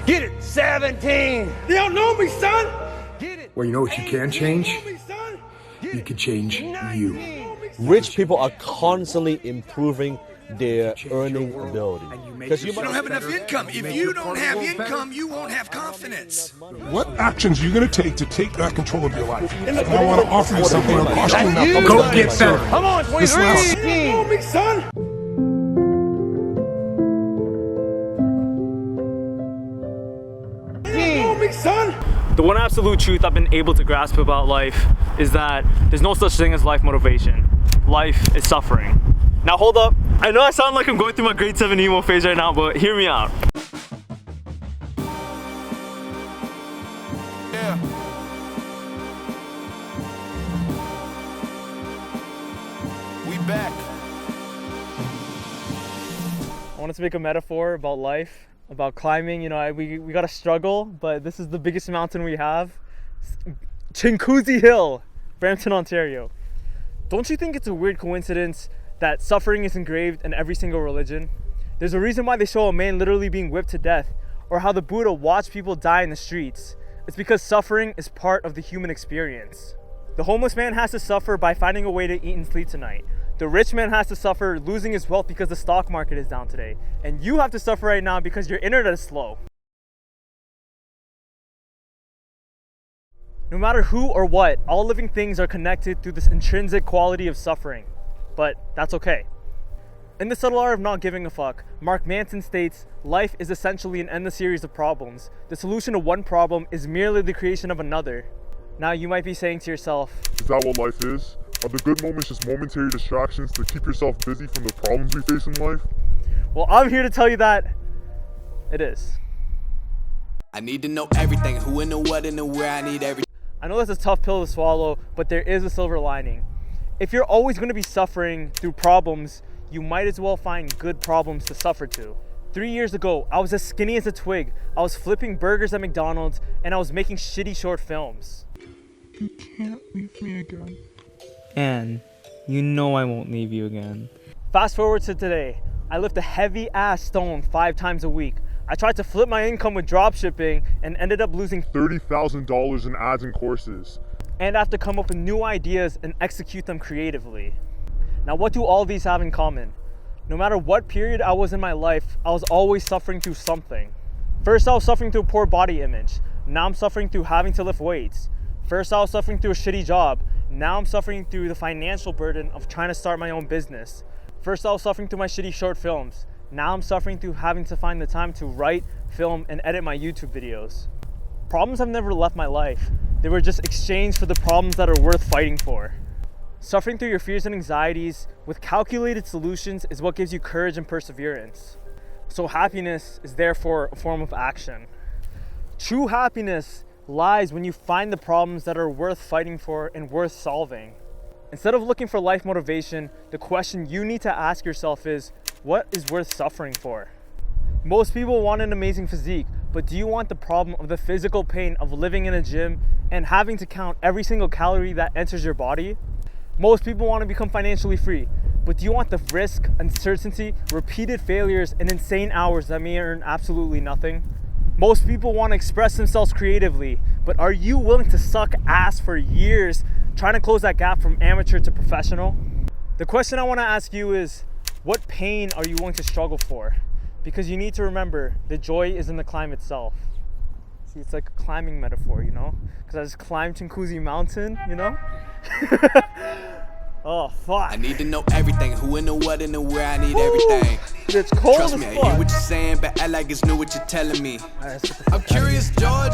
Get it. 17. They outnumber me, son. Get it. Well, you know what you can change? You can change you. Rich people are constantly improving their earning ability. Because You don't have enough income. If you don't have income, you won't have confidence. What actions are you going to take back control of your life? And I want to offer you something I'm cautioning enough. Go get better. Come on, 23. They outnumber me, son. They outnumber me, son. The one absolute truth I've been able to grasp about life is that there's no such thing as life motivation. Life is suffering. Now hold up. I know I sound like I'm going through my grade 7 emo phase right now, but hear me out. Yeah. We back. I wanted to make a metaphor about life, about climbing. You know, we gotta struggle, but this is the biggest mountain we have. Chincoosy Hill, Brampton, Ontario. Don't you think it's a weird coincidence that suffering is engraved in every single religion? There's a reason why they show a man literally being whipped to death, or how the Buddha watched people die in the streets. It's because suffering is part of the human experience. The homeless man has to suffer by finding a way to eat and sleep tonight. The rich man has to suffer losing his wealth because the stock market is down today. And you have to suffer right now because your internet is slow. No matter who or what, all living things are connected through this intrinsic quality of suffering. But that's okay. In The Subtle Art of Not Giving a Fuck, Mark Manson states, life is essentially an endless series of problems. The solution to one problem is merely the creation of another. Now you might be saying to yourself, Is that what life is? Are the good moments just momentary distractions to keep yourself busy from the problems we face in life? well, I'm here to tell you that it is. I need to know everything. Who and the what and the where. I need everything. I know that's a tough pill to swallow, but there is a silver lining. If you're always going to be suffering through problems, you might as well find good problems to suffer to. 3 years ago, I was as skinny as a twig. I was flipping burgers at McDonald's, and I was making shitty short films. You can't leave me again. And you know I won't leave you again. Fast forward to today. I lift a heavy ass stone 5 times a week. I tried to flip my income with dropshipping and ended up losing $30,000 in ads and courses. and I have to come up with new ideas and execute them creatively. Now, what do all these have in common? No matter what period I was in my life, I was always suffering through something. First, I was suffering through a poor body image. Now I'm suffering through having to lift weights. First, I was suffering through a shitty job. Now I'm suffering through the financial burden of trying to start my own business. First, I was suffering through my shitty short films. Now I'm suffering through having to find the time to write, film, and edit my YouTube videos. Problems have never left my life. They were just exchanged for the problems that are worth fighting for. Suffering through your fears and anxieties with calculated solutions is what gives you courage and perseverance. So happiness is therefore a form of action. True happiness lies when you find the problems that are worth fighting for and worth solving. Instead of looking for life motivation, the question you need to ask yourself is, what is worth suffering for? Most people want an amazing physique, but do you want the problem of the physical pain of living in a gym and having to count every single calorie that enters your body? Most people want to become financially free, but do you want the risk, uncertainty, repeated failures, and insane hours that may earn absolutely nothing? Most people want to express themselves creatively, but are you willing to suck ass for years trying to close that gap from amateur to professional? The question I want to ask you is, what pain are you willing to struggle for? Because you need to remember, the joy is in the climb itself. See, it's like a climbing metaphor, you know? Because I just climbed Chincoosy Mountain, you know? Oh, fuck. I need to know everything. Who and the what and the where. I need everything. It's cold Trust as me, I fuck. hear what you're saying, but act like it's new what you're telling me. Alright, let's get the fuck I'm outta here. curious, George.